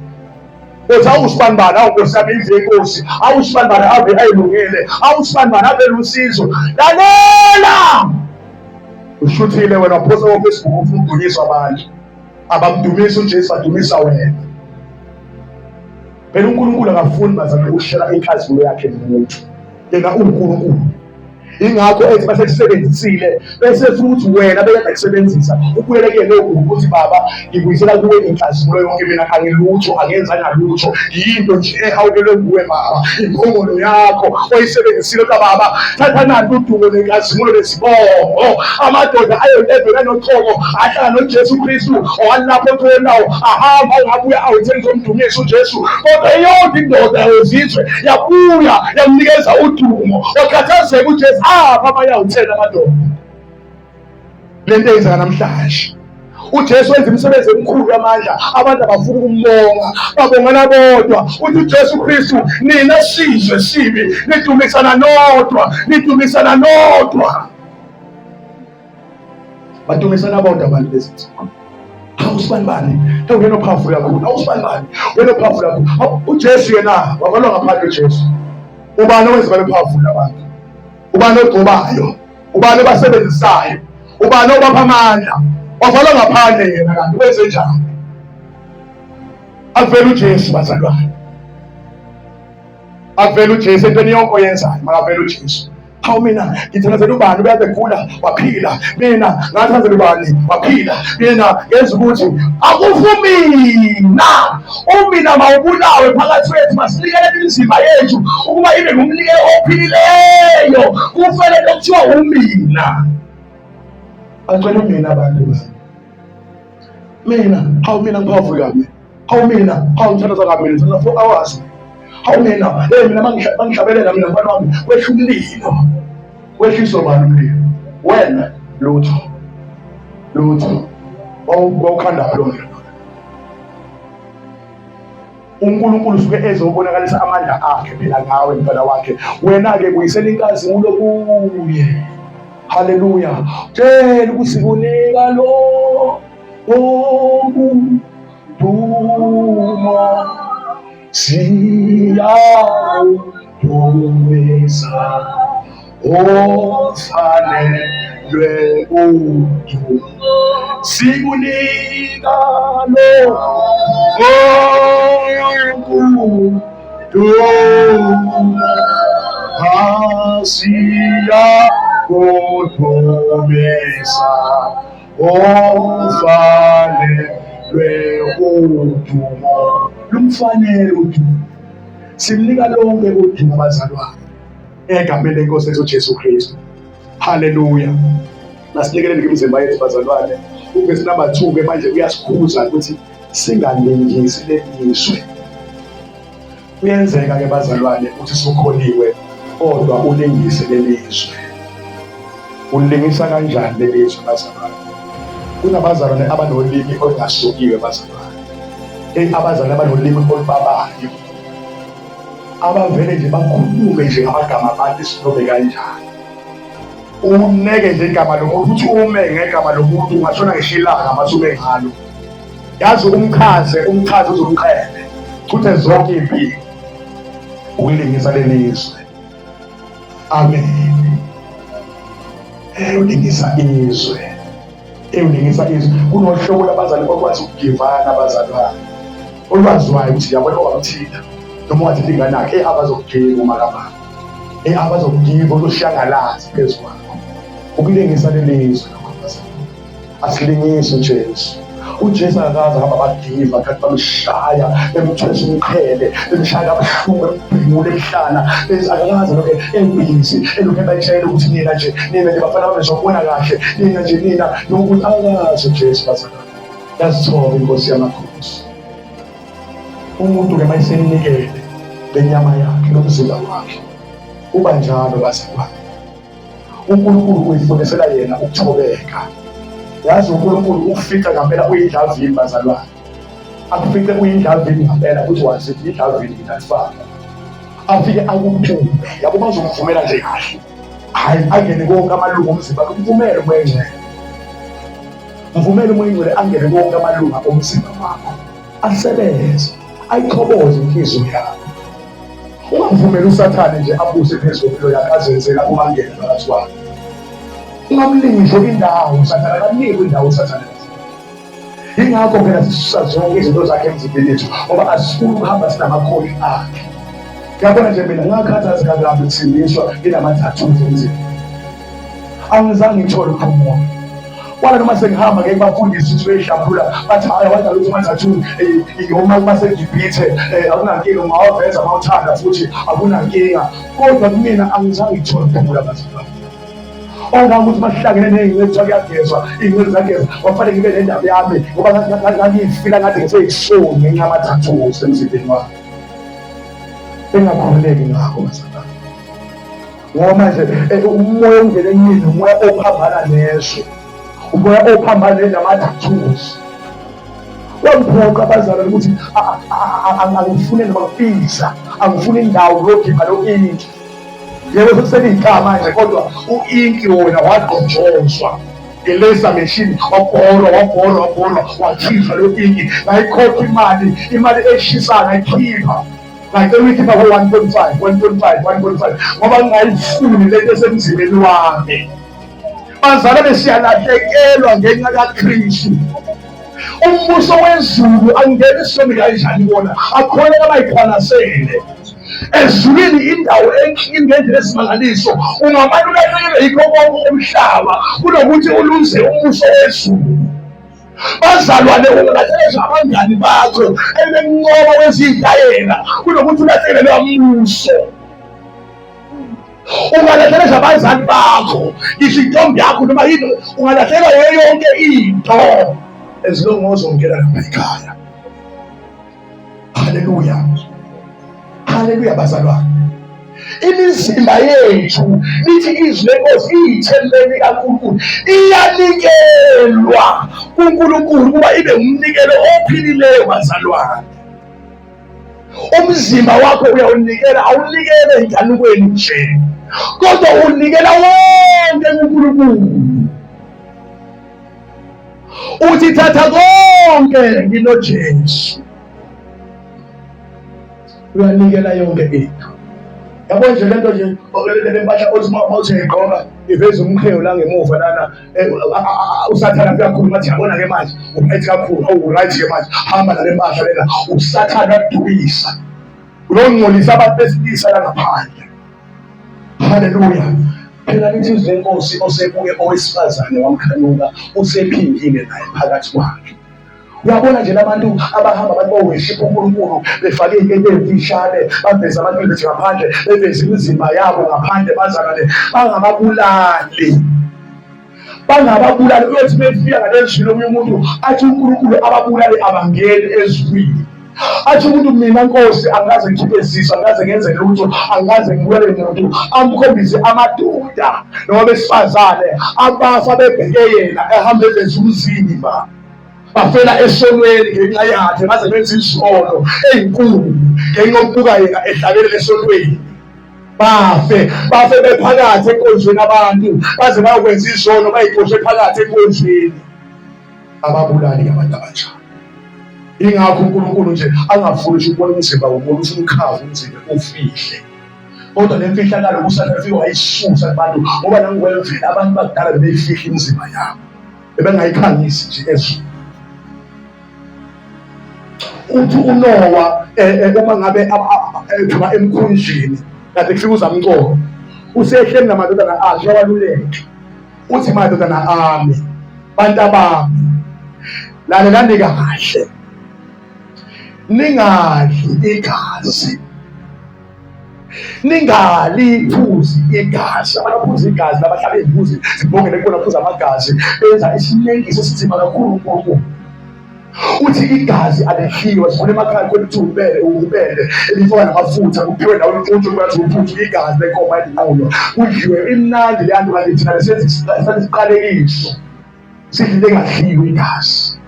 Uthi awuSibanibani awuNkosi yami indlu yenkosi, awuSibanibani ave ayilungele, awuSibanibani ave lusizo. Lalela! Ushuthile wena uphosa ko-Facebook ufuna ukudumisa abantu. Abamdumisa uJesu badumisa wena. Phela uNkulunkulu akafuni bazame ukushela inkazimulo yakhe nomuntu. Yena uNkulunkulu. Ingakho ethi basesebenzisile bese futhi wena bekade kusebenzisa ukuyelekele lokhu ukuthi baba ngibuyisela kuwe inkazimulo yonke mina angilutho angenza ngalutho yinto nje ehawukelwe kuwe baba impongolo yakho oyisebenzisile baba thatha nanti udumo nenkazimulo lesibongo amadoda ayolevela nochoko ahlala noJesu Kristu owalapho kunawo ahamba ngabuya awuthenga umdumisa uJesu kodwa yonke indoda yezizwe yabuya yamnikeza udumo wakhathazeka uJesu bayawuthela amadoda. Lento eyenzeka namhlanje uJesu wenza imisebenzi emikhulu yamandla, abantu abafuna ukumbonga, babongana bodwa. Uthi uJesu Kristu nina sizwe sibi nidumisana nodwa. Badumisana bodwa abantu besithi awuSibanibani ungena ophafu kakhulu, awuSibanibani wena ophafu kakhulu. UJesu yena wabalwa ngaphandle uJesu. Ubani owenza bephafu labantu? Ubani ogcobayo, ubani obasebenzisayo, ubani obapha amandla, wavalwa ngaphandle yena kanti wenze njani? Akuvela uJesu bazalwane, akuvela uJesu entweni yonke oyenzayo, makavela uJesu. Hawu mina ngithandazela ubani uyabe egula waphila, mina ngathandazela ubani waphila, mina ngenza ukuthi akuvumina umina mawubulawe phakathi kwethu masinikele imizimba yethu ukuba ibe ngumnikelo ophilileyo kufanele kuthiwa umina. Acela umina abantu bami, mina hawu mina ngiphawuvuka kabi, hawu mina hawu ngithandaza kabi, mina 4 hours. Hawu mina mina mangihlabelela mina mfana wami wehla umlilo. Wehliswa bani umlilo? Wena lutho wawukhanda lo mlilo. uNkulunkulu usuke ezobonakalisa amandla akhe phela ngawe mntwana wakhe. Wena-ke buyisela inkazimulo kuye. Haleluya. Tshela ukuthi kunika lo dumo siyawudumisa ofanelwe udumo. Sikunika lo dumo siyawudumisa ofanelwe udumo. Lumfanele udumo, simnika lonke udumo bazalwane egameni lenkosi yethu Jesu Kristu. Haleluya. Masinikelele imizimba yethu bazalwane. Uvesi namba 2 manje uyasikhuthaza ukuthi singalingisi lelizwe. Kuyenzeka ke bazalwane ukuthi sokholiwe kodwa ulingise lelizwe. Ulingisa kanjani lelizwe bazalwane? Kunabazalwane abanolimi olungasukiwe bazalwane. Abazalwane abanolimi olubabayo, abavele nje bakhulume nje amagama abantu isinobe kanjani. Uneke nje igama lomuntu, uthi ume ngegama lomuntu ungashona ngeshilanga masume ngalo. Yazi umkhaze uzomqhele uthe zonke impilo ulingisa lelizwe. Amen. Ulingisa izwe. Ulingisa izwe. Kunohlobo labazali bakwazi ukugivana abazalwane. olwaziwayo ukuthi yabona owakuthina noma wathi linganakhe abazokugiva umakababa abazokugiva uzoshangalazi phezu kwakho ukulingisa lelizwe. Asilingise uJesu. uJesu akakaze hamba badiva kanti bamshaya bemthwesa umqhele bemshaya kabuhlungu bembhingule emhlana akakaze lokho enkwinzi elokhu ebatshela ukuthi nina nje bafana bezobona kahle nina nje nokuthi akakaze uJesu bazalwane. Yazithoba inkosi yamakhosi. Umuntu-ke mayisenikele lenyama yakhe lomzimba wakhe uba njalo bazalwane. uNkulunkulu uyifundisela yena ukuthobeka. Yazi uNkulunkulu ukufica ngempela uyidlavini bazalwane. Akufice uyidlavini ngempela ukuthi wazithi idlavini inafaka. Afike akuphume. Yabo bazomvumela nje kahle. Hayi angene konke amalungu omzimba wakhe. Mvumele umoya. Mvumele umoya angene konke amalungu omzimba wakho. Asebenze. Ayithoboze inhliziyo yakho. Ungamvumeli uSathane nje abuse phezu kwempilo yakho azenzela uma ngena phakathi kwakho. Ungamlingisho indawo uSathane akanikwe indawo uSathane. Yingakho phela sisusa zonke izinto zakhe emzimbeni yethu ngoba asifuni ukuhamba sinamakholi akhe. Yabona nje mina ngakhathazeka kabi ukuthimbiswa nginamathathuzi emzimbeni. Angizange ngithole ukuphumula. Wala noma sengihamba ngeke bafundise ukuthi beyihlambulula bathi hayi wadala ukuthi amathathu yoma masengibhithe akunankinga ungawaveza mawuthanda futhi akunankinga. Kodwa kumina angizange ngithole ukuphumula bazalwane. Ongamuthi bahlangene ney'ngcwethi kuyagezwa iy'ngcwethi zagezwa wafanele ngibe nendaba yami ngoba ngangiyifila ngathi ngiseyisoni ngenxa yamathathuzi emzimbeni wami. Bengakhululeki ngakho bazalwane. Ngoba manje umoya ongene emini umoya ophambana nezwe. Umoya ophambane namathathuzi. Wangiphoqa abazalwane ukuthi angifune nokufisa, angifune indawo yokhipha lo-inki. Yebo sekuselikhaya manje kodwa u-inki wona wagqotshozwa ngelesa machine wabhorwa wakhipha lo-inki ngayikhokha imali eshisayo ngayikhipha. Ngayicela uyikhipha ko-1.5 ngoba ngingayifuni lento esemzimbeni wami. Bazalwane siyalahlekelwa ngenxa kaKristu. Umbuso wezulu angeke sihlome kanjani bona akhona abayiqwalasele. Ezulwini indawo engendlela esimangaliso ungamane ulahlekelwe yikho konke emhlaba kunokuthi uluze umbuso wezulu. Bazalwane ungalahlekelwa abangani bakho ebenqoba wezitayela kunokuthi ulahlekelwe lowo mbuso. Ungalahlekelwa abazali bakho izintombi yakho noma yini ungalahlekelwa yonke into ezilongozo ngena lapha ekhaya. Haleluya. Haleluya bazalwane. Imizimba yethu lithi izwi lenkosi iyithembeni kaNkulunkulu iyanikelwa kuNkulunkulu kuba ibe umnikelo ophilileyo bazalwane. Umzimba wakho uyawunikela awunikele enganukweni nje kodwa unikela wonke kuNkulunkulu. Uthi thatha konke nginoJesu. Uyanikela yonke into. Yabo nje lento nje le mpahla othi mawuthegqoka iveza umkhewu la ngemuva lana uSathane uyakhuluma athi yabona ke manje uphethe kakhulu right ke manje hamba nale mpahla lena uSathane adukisa. Ulongcolisa abantu besilisa la ngaphandle. Haleluya. Phela lithi izwi lenkosi osebuke owesifazane wamkhanyuka usephingile naye phakathi kwakhe. Uyabona nje labantu abahamba abantu baweshipha uNkulunkulu befake into emfishane baveza abantu bethu ngaphandle beveza imizimba yabo ngaphandle bazalwane bangababulali uyothi befika ngalezwini omunye umuntu athi uNkulunkulu ababulali abangeni ezwini. Athi umuntu mina Nkosi angaze ngikhiphe isiso angaze ngenze lutho angaze ngibulale umuntu amkhombise amadoda noma besifazane abafa bebheke yena ehambe eveza umzimba. Bafela esonweni ngenxa yakhe baze benze isono ezinkulu ngenxa yokubuka yena ehlabelele esonweni. Bafe bephakathi enkonzweni abantu baze bayokwenza isono bayixoshwe phakathi enkonzweni. Ababulali abantu abanjalo. Ingakho uNkulunkulu nje angafuni ukuthi ubone umzimba womuntu ufuna ukhaza umzimba ufihle. Kodwa le mfihlakalo uSathane ufike wayisusa kubantu ngoba nangikwemvela abantu bakudala bebeyifihla imizimba yabo. Bebengayikhangisi nje ezweni. uthi uNowa uma ngabe ephuma emkhunjini kade kufika uzamcolo usehleli namadodana akhe awaluleke uthi madodana ami bantabami lalelani kahle ningadli igazi ningaliphuzi igazi abaphuza igazi labahlala imbuzi zibongele kubona phuza amagazi benza isinengiso esithima kakhulu uNkulunkulu uthi igazi alehliwa sifuna emakhaya kwethu ubele elifana namafutha kuphiwe nawe umuntu kwathi uphuthu igazi lenkomo elinqulo kudliwe imnandi leyanto kanti thina sesiqalekiso sidlile ngadliwe igazi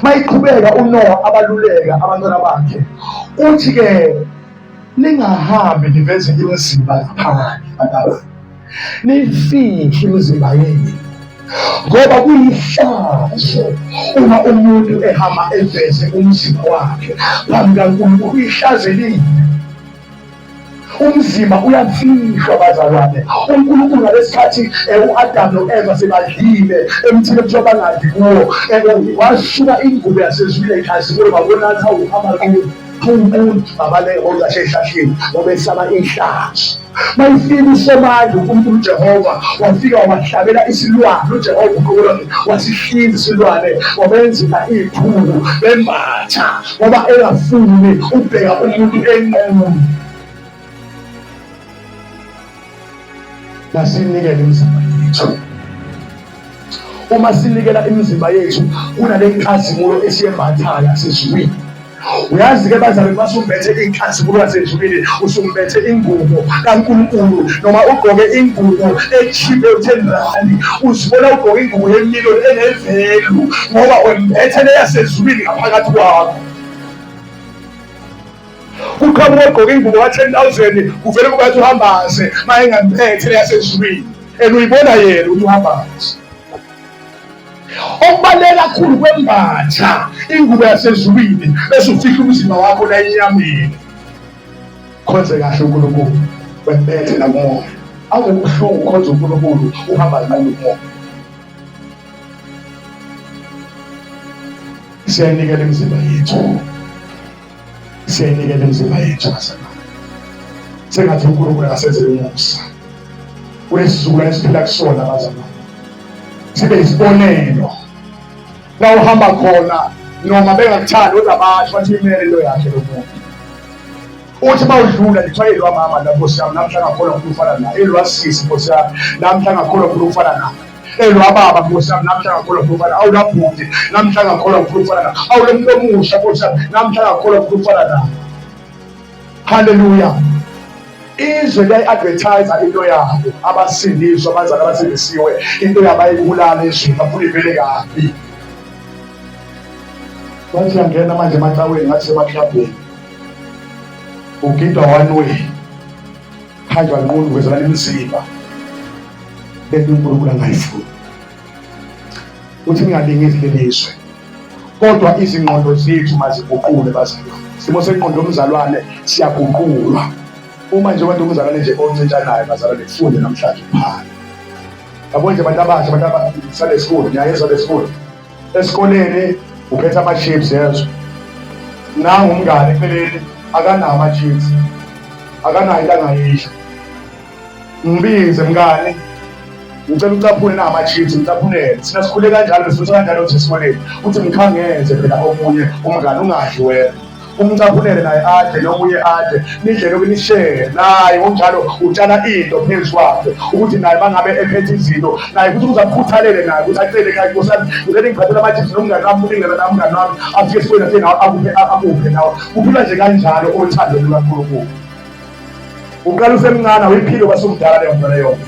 mayiqhubeka uNowa abaluleka abantwana bakhe uthi-ke ningahambi niveze imizimba ngaphandle nifihle imizimba yenu ngoba kuyihlazo uma umuntu ehamba eveze umzimba wakhe phambi kaNkulunkulu kuyihlazo elinye umzimba uyafihlwa bazalwane uNkulunkulu ngalesikhathi u-Adamu no-Eva sebadlile emthini ekuthiwa bangadli kuwo wasuka ingubo yasezulwini ekhazimule babonakala uhamba uNkulunkulu babaleka ehlahleni ngoba esaba ihlazo mayifika uSomandla uNkulunkulu uJehova wafika wahlabela isilwane uJehova uNkulunkulu wasihlinza isilwane wabenzela iphungu bembatha ngoba engafuni ukubheka umuntu enqunu masinikele imizimba yethu uma sinikela imizimba yethu kunale nkazimulo esiyembathayo sezulwini uyazi-ke bazalwane masumbethe inkazimulo yasezulwini usumbethe ingubo kaNkulunkulu noma ugqoke ingubo echipe u-10 uzibona ugqoke ingubo yemiliyoni enevelu ngoba wembethe leyasezulwini ngaphakathi kwakho uqhamuka ogqoke ingubo ka-10,000 kuvele kubathi uhambaze ma engambethe leyasezulwini and uyibona yena ukuthi uhambaze okubaluleke kakhulu kwembatha ingubo yasezulwini bese ufihla umzimba wakho la enyameni khonze kahle uNkulunkulu wembethe namoya awubuhlungu khonze uNkulunkulu uhamba namoya siyanikela imizimba yethu siyanikela imizimba yethu sengathi uNkulunkulu akasenzele umusa kulesizukulwane esiphila kusona bazalwane sibe isibonelo la uhamba khona noma bengakuthandi kodwa basho bathi imele into yakhe lo muntu uthi mawudlula lithiwa elwa mama la Nkosi yami namhla ngakholwa umuntu ufana naye elwa sisi Nkosi yami namhla ngakholwa umuntu ufana naye elwa baba Nkosi yami namhla ngakholwa umuntu ufana awulabhuti namhla ngakholwa umuntu ufana naye awulomuntu omusha Nkosi yami namhla ngakholwa umuntu ufana naye haleluya izwe liyayi-advertise into yabo abasindiswa abazali abasindisiwe into yabo ayibulala ezweni bafuna ivele kabi bathi yangena manje emacaweni ngathi semaklabheni ugidwa one way hanjwa nqunu kuvezela imizimba lento uNkulunkulu angayifuni uthi ningalingisi lelizwe kodwa izingqondo zethu maziguqule bazalwane simo sengqondo yomzalwane siyaguqulwa uma nje abantu umzalwane nje oncintshanayo bazalwane kufunde namhlanje phana yabo nje abantu abasha abantu abasale esikoleni niyayezwa lesikole esikoleni uphethe ama-chips yezo nangu umngane eceleni akanawo ama-chips akanayo into angayisho ngibize mngane ngicela ucaphune na ama-chips ngicaphunele sina sikhule kanjalo sifutha kanjalo nje esikoleni uthi ngikhangeze phela omunye umngane ungadli wena umcaphunele naye adle nomunye adle nidle lokunishere naye ngokunjalo utshala into phezu kwakhe ukuthi naye bangabe ephethe izinto naye futhi uzakukhuthalele naye ukuthi acele ekhaya nkosami ngicela ngiphathele ama-chips nomngane wami ulingana namngane wami afike esikoleni asenawo akuphe nawe kuphilwa nje kanjalo othando lukaNkulunkulu uqala usemncane awuyiphile basumdala leyo nto leyo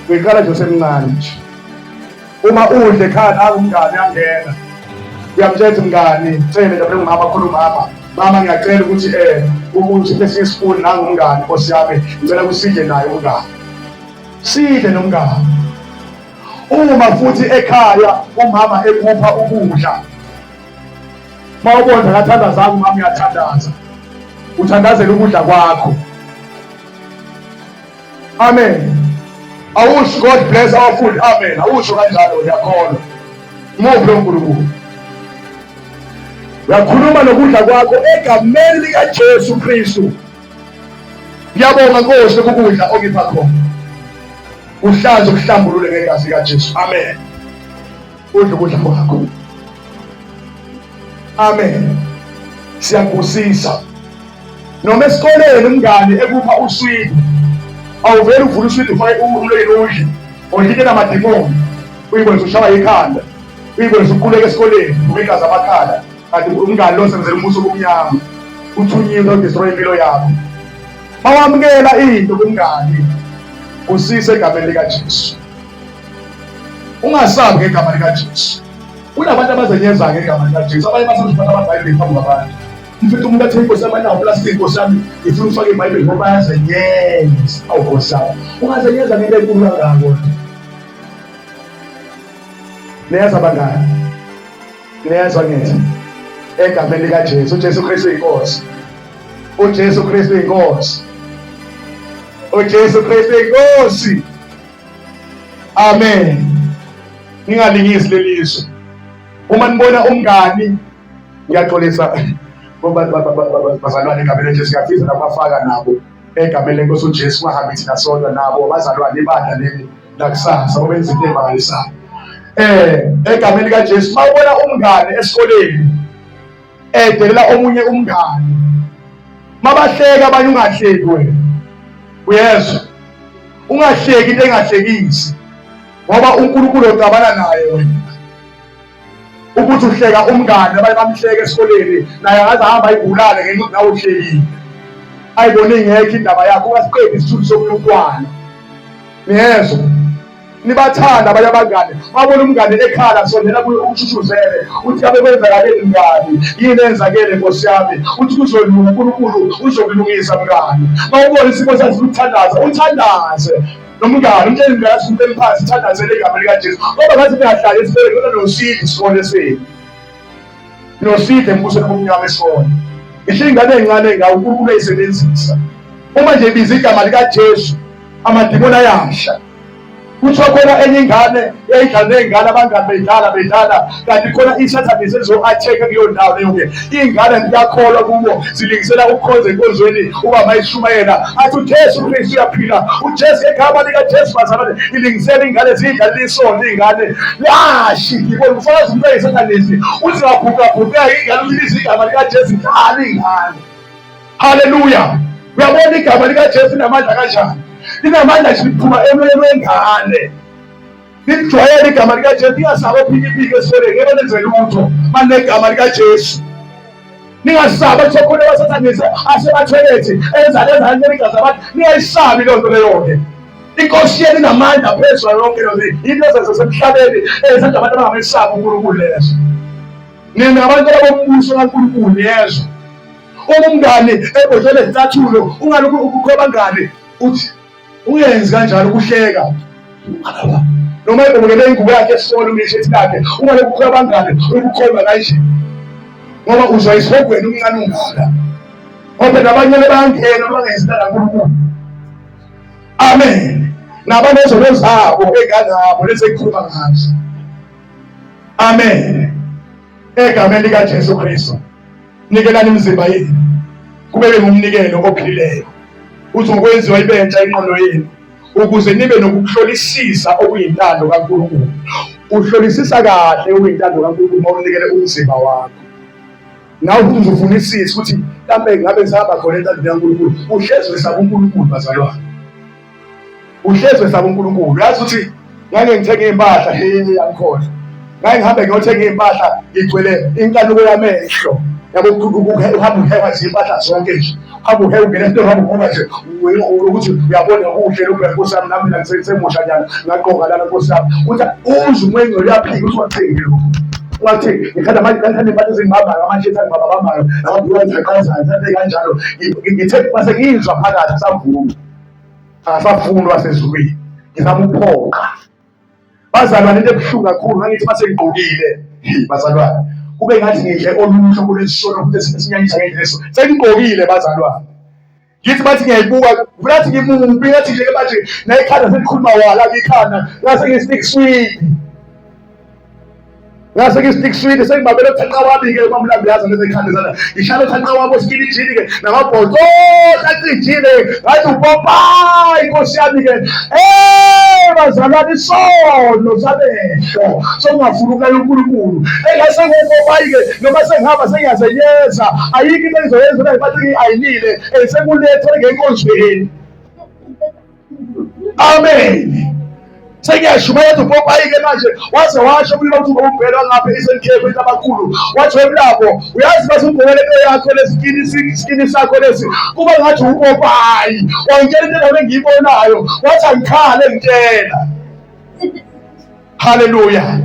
uyiqala nje usemncane nje uma udle ekhaya naku umngane uyangena uyamtshela mngani cele lapho ngumama khuluma mama ngiyacela ukuthi ukuthi bese isifuni nangu umngane Nkosi yami ngicela kusidle naye umngane sidle nomngane uma futhi ekhaya umama ekupha ukudla mawubona ngathandaza umama uyathandaza uthandazela ukudla kwakho amen awusho God bless our food amen awusho kanjalo uyakholwa ngophe uNkulunkulu Uyakhuluma nokudla kwakho egameni likaJesu Kristu. Ngiyabonga Nkosi ukudla ongipha khona. Uhlanze ukuhlambulule ngegazi likaJesu. Amen. Udla ukudla kwakho. Amen. Siyakubusisa. Noma esikoleni umngane ekupha uswidi, awuveli uvula uswidi ufake umlweni udle. Udlike namadimoni. Uyibona ushaya ikhanda. Uyibona ukhuleka esikoleni, ubigaza amakhala. Kanti umngane lo senzela umbuso omnyama. Uthunyiwe udestroy impilo yakho. Mawamukela into kumngane. Usise egameni likaJesu. Ungasabi ngegama likaJesu. Kunabantu abazenyeza ngegama likaJesu. Abanye basebenzisa amabhayibheli phambi kwabantu. Mfethu umuntu athi inkosi yami nawo plastic inkosi yami ngifuna ufake iBhayibheli ngoba yazenyeza. Awu Nkosi yami. Ungazenyeza ngento enkulu kangako. Niyeza bangani. Niyeza ngithi egameni likaJesu. uJesu Kristu inkosi. uJesu Kristu inkosi. uJesu Kristu inkosi. Amen. Ningalingisi lelizwe. Uma nibona umngani ngiyaxolisa ngoba bazalwane egameni likaJesu siyafisa nabafaka nabo egameni lenkosi uJesu kungahambi thina sodwa nabo bazalwane ibandla leli lakusasa ngoba benza into emangalisayo. Egameni likaJesu mawubona umngane esikoleni edelela omunye umngane, mabahleka abanye ungahleki wena. Uyezwa? Ungahleki into engahlekisi ngoba uNkulunkulu ocabana naye wena. Ukuthi uhleka umngane abanye bamhleka esikoleni naye ngaze ahamba ayibulale ngenxa nawe uhlekile. Ayibone ingekho indaba yakho ungasiqedi isithunzi somntwana. Niyezwa? Nibathanda abanye abangane. Mabona umngane ekhala sondela kuye umshushuzele uthi abe kwenzakaleni mngani, yini enzakele Nkosi yami, uthi kuzolunga uNkulunkulu uzokulungisa mngani. Mawubona isimo sakhe ukuthandaza uthandaze nomngane umtshela ingane into emphansi ithandazele igama likaJesu ngoba ngathi niyahlala esibhedlela kodwa nosidi isikole senu nosidi embusweni omnyama esikole. Isho ingane encane ngawo uNkulunkulu ayisebenzisa. Uma nje ibiza igama likaJesu amadimoni ayasha. Kuthiwa khona enye ingane eyayidlala ney'ngane abangani bedlala kanti khona isathane sezo-atheka kuleyo ndawo leyo-ke. Iy'ngane ngiyakholwa kubo zilingisela ukukhonza enkonzweni uba mayishumayela athi uJesu Kristu uyaphila. uJesu egama likaJesu bazalwane ilingisela iy'ngane ziyidlalile isondo iy'ngane lashi ngibona ufakazi umuntu eyisathanesi uthi ngabhukabhukeka ingane ulibiza igama likaJesu dlala iy'ngane. Haleluya. Uyabona igama likaJesu linamandla kanjani? Linamandla nje liphuma emoyeni wengane. Lijwayele igama likaJesu. Ningasaba ophikipiki esikoleni ngeke nenze lutho manegama likaJesu. Ningasaba kuthiwa khona abasathanisa asebathoyilethi enza neligazi abantu. Ningayisabi leyo nto leyo-ke. Inkosi yenu inamandla phezu kwayo yonke lento. Yinto ezenzasemhlabeni ezenza abantu abangamesabi uNkulunkulu lezo. Nina abantu abombuso kaNkulunkulu yezwa. Umngane ebhodlela izicathulo ungalokhu ukukhweba ngane uthi ungenzi kanjalo ukuhleka. Noma ebukele ingubo yakhe esikole umeshethi lakhe ungalokhu ukukhweba ngane ukukhweba kanje. Ngoba uzwa isihogweni umncane ungaka. Ngoba nabanye bayangena bangenzi kaNkulunkulu. Amen. Nabanezono zabo engangabo lese kukhuluma ngazo. Amen. Egameni likaJesu Kristu. Nikelani imizimba yenu kube ngumnikelo ophilileyo uthi ngokwenziwa ibentsha ingqondo yenu ukuze nibe nokuhlolisisa okuyintando kaNkulunkulu. Uhlolisisa kahle okuyintando kaNkulunkulu mawunikele umzimba wakho. Nawe futhi uzofunisisa ukuthi mhlambe ngabe sihamba khona entandweni kaNkulunkulu. Uhlezi wesaba uNkulunkulu bazalwane. Uhlezi wesaba uNkulunkulu. Yazi ukuthi ngake ngithenge impahla angikhohlwa. Ngake ngihambe ngiyothenga impahla ngigcwele inkanuko yamehlo. Yabo uhamba uhewa nje impahla zonke nje. Hamba uhewa ungena into hamba ngoba nje ukuthi uyabona kuhle lokho Nkosi yami nami ngisemusha nyana ngaqoka lana Nkosi yami. Uthi uze umwenye uyaphika uthi wathenge lokho. Wathi ngikhanda manje kanjani impahla ezingibamba ngamanje ngibamba bamba nabantu baqhaza nje kanjalo. Ngithe mase ngizwa phakathi savuma. Asafundwa sezulwini. Ngizama ukuphoqa. Bazalwane into ebuhlungu kakhulu ngithi mase ngigqokile. Bazalwane kube ngathi ngidle olunye uhlobo lwesisono futhi esinyanyisa ngendleso sengigqokile bazalwane. Ngithi bathi ngiyayibuka ngathi ngimumbi ngathi nje manje nayikhanda selikhuluma wala ngikhanda ngase ngistik sweet. ngase ngi-stick sweet sengibabele othanqa wami-ke umamlambi yazi nezekhanda ngishalo othanqa wami osikilijini-ke namabhonto acijile ngathi upopayi inkosi yami-ke bazalwane isono samehlo sokungafuni ukulalela uNkulunkulu engase ngopopayi-ke noma sengihamba sengiyazenyeza ayikho into engizoyenza la bathi ayilile sekulethe ngenkonzweni. Amen. Sengiyashumayeza upopayi-ke manje waze washo kuyiba ukuthi ubhela ngapha esenkhefu abakhulu wathi wemlapho uyazi base ugqokele into yakho lesikini sakho lesi kuba ngathi upopayi wangitshela into endawo engiyibonayo wathi angikhale ngitshela. Haleluya.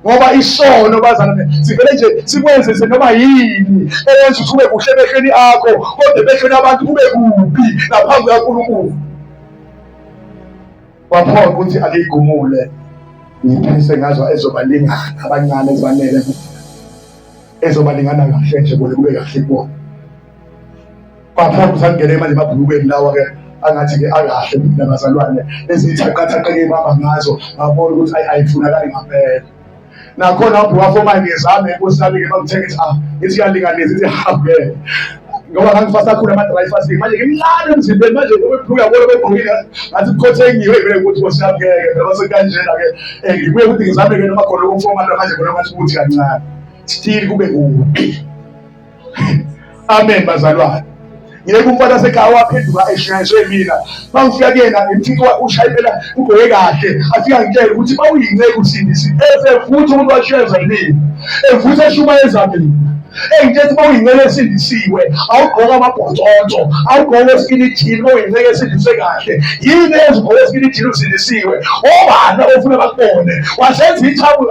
Ngoba isono bazalwane sivele nje sikwenzise noma yini eyenza ukuthi ube kuhle emehlweni akho kodwa emehlweni abantu kube kubi ngaphambi kaNkulunkulu. Waphoqa ukuthi akeyigumule ngiphise ngazo ezobalingana abancane ezibanele ezobalingana kahle nje kube kahle kubo. Waphoqa ukuthi angene manje emabhulukweni lawa-ke angathi-ke akahle mina bazalwane ezithaqathaqeke baba ngazo ngabona ukuthi ayifunakali ngampela. Nakhona wafoma ngezame inkosi yami-ke bakuthengithi ithi iyalinganisa ithi habe ngoba ngangifasa kakhulu ama-dry fasting manje ngimncane emzimbeni manje uyabona begqokile ngathi kukhothengiwe vele ukuthi nkosi yami ngeke phela sekanjena-ke ngibuye ukuthi ngizame-ke noma khona ukumfoma manje khona ngathi ukuthi kancane still kube kubi. Amen bazalwane. Ngeke umfana sekhaya waphenduka eshayiswe mina mangifika kuyena ngimfika ushayela ugqoke kahle afika ngitshela ukuthi bawuyinceku usindisi efuthi umuntu washeza yini efuthi eshumayeza mina engithethe bawuyinceku esindisiwe awugqoka amabhontsonto awugqoka esikilithini bawuyinceku esindiswe kahle yini ezigqoka esikilithini usindisiwe obani ofuna bakubone wasenza ithabu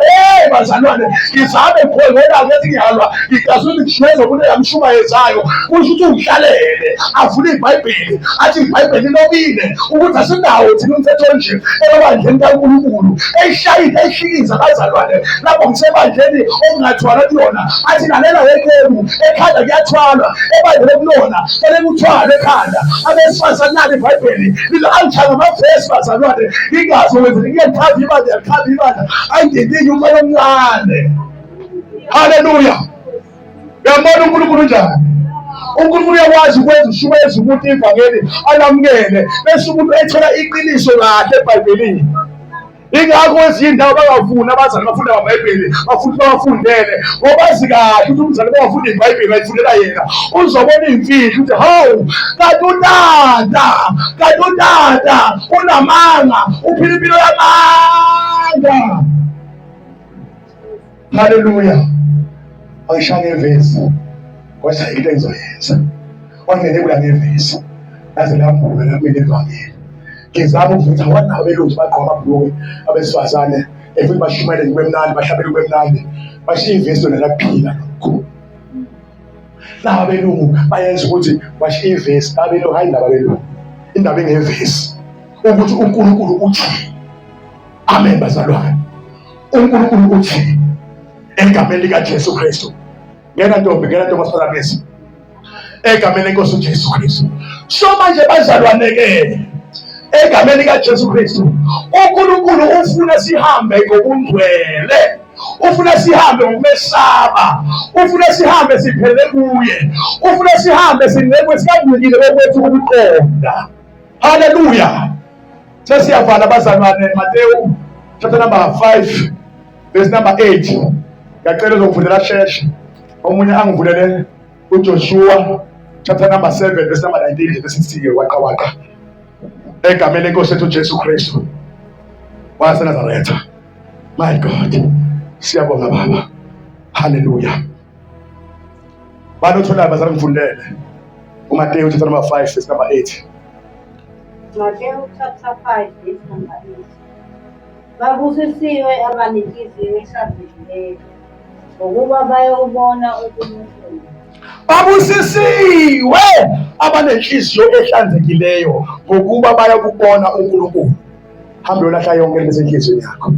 bazalwane ngizame khona ngoba ngethi ngiyalwa ngicasuthi ngishayeza umuntu yamshumayezayo kusho ukuthi ungihlalele avule iBhayibheli athi iBhayibheli lobile ukuthi asinawo thina umthetho onje ebandleni kaNkulunkulu eshayile eshikiza bazalwane lapho ngisebandleni okungathwala kuyona athi lalela yekhemu ekhanda kuyathwalwa ebandleni kulona fanele kuthwale ekhanda abesifazane nalo iBhayibheli angithanga amavesi bazalwane ingazi wenzeni ngiyakhava ibandla ayindidinye umfana omncane. Haleluya. Uyambona uNkulunkulu njani? uNkulunkulu uyakwazi ukwenza ushumayeza umuntu ivangeli alamukele bese umuntu ethola iqiniso kahle eBhayibhelini. Ingakho ezinye indawo bangafuni abazali bafunda amaBhayibheli bafuna bawafundele ngoba bazi kahle ukuthi umzali bawafunda iBhayibheli ayifundela yena uzobona imfihlo ukuthi hawu kanti utata unamanga uphila impilo yamanga. Haleluya. Ayishaya ngevesi kodwa into engizoyenza wangene kula ngevesi yaze laphuka lamile evangeli ngizama ukuthi awanawo belungu baqhoma amabhuluku abesifazane futhi bashumayele kube mnandi bahlabele kube mnandi bashiya ivesi lona lakuphila lokho. Laba belungu bayenza ukuthi bashiya ivesi abelungu hayi indaba belungu indaba engevesi ukuthi uNkulunkulu uthi. Amen bazalwane. uNkulunkulu uthi egameni likaJesu Kristu. Ngena ntombi masiphakamisa egameni lenkosi uJesu Kristu. So manje bazalwane-ke egameni likaJesu Kristu uNkulunkulu ufuna sihambe ngobungcwele, ufuna sihambe ngokumesaba, ufuna sihambe siphele kuye, ufuna sihambe sinekwe sikangikile kokwethu ukuqonda. Haleluya. Sesiyavala bazalwane Mateyu chapter number 5 verse number 8. Ngiyacela uzongivulela sheshe omunye angivulele uJoshua chapter number 7 verse number 19 verse 60 waqa egameni lenkosi yethu Jesu Kristu waseNazaretha. My God, siyabonga baba. Haleluya. Banothola bazalwane ngivulele uMateyu chapter number 5 verse number 8. Mateyu chapter 5 verse number 8. Babusisiwe abanenhliziyo ehlanzekileyo ngokuba bayobona uNkulunkulu. Babusisiwe abanenhliziyo ehlanzekileyo ngokuba bayakubona uNkulunkulu. Hambe uyolahla yonke into esenhlizweni yakho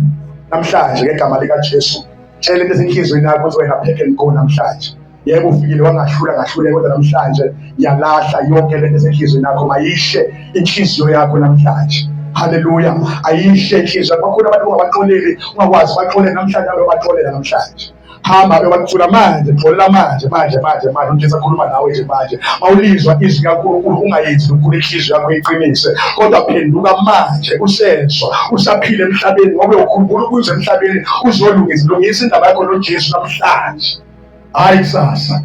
namhlanje ngegama likaJesu. Tshela into esenhlizweni yakho ukuthi wena pheke ngiko namhlanje. Yebo ufikile wangahlula kodwa namhlanje yalahla yonke lento esenhlizweni yakho mayishe inhliziyo yakho namhlanje. Haleluya. Ayihle inhliziyo. Bakhona abantu ungabaxoleli, ungakwazi baxolele namhlanje, abaxolela namhlanje. Hamba bebathula manje, xolela manje. UJesu akhuluma nawe nje manje. Mawulizwa izwi likaNkulunkulu ungayenzi lokhu inhliziyo yakho iqinise, kodwa phenduka manje usezwa, usaphila emhlabeni ngoba ukhumbula ukuze emhlabeni uzolungisa indaba yakho noJesu namhlanje, hayi kusasa.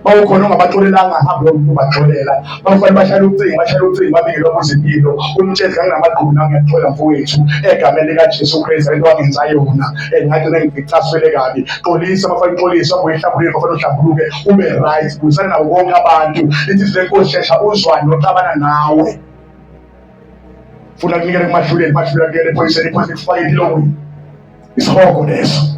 Bawukhona ongabaxolelanga, ahambe ubaxolela. Bafanele bahlale ucingo, babikele kwezempilo, umtshele kangamagquna ngiyathola mfowethu egameni likaJesu Kristu into wangenza yona ngathi ngicaswele kabi. Xolisa, bafanele xolisa, uyihlambulule, bafanele uhlambuluke, ube right, busana nabo bonke abantu. Ithi lenkosi shesha uzwane noxabana nawe. Funa kunikele kumahluleli, kunikele ephoyiseni, iphoyiseni kufake ilongweni. Isihogo leso.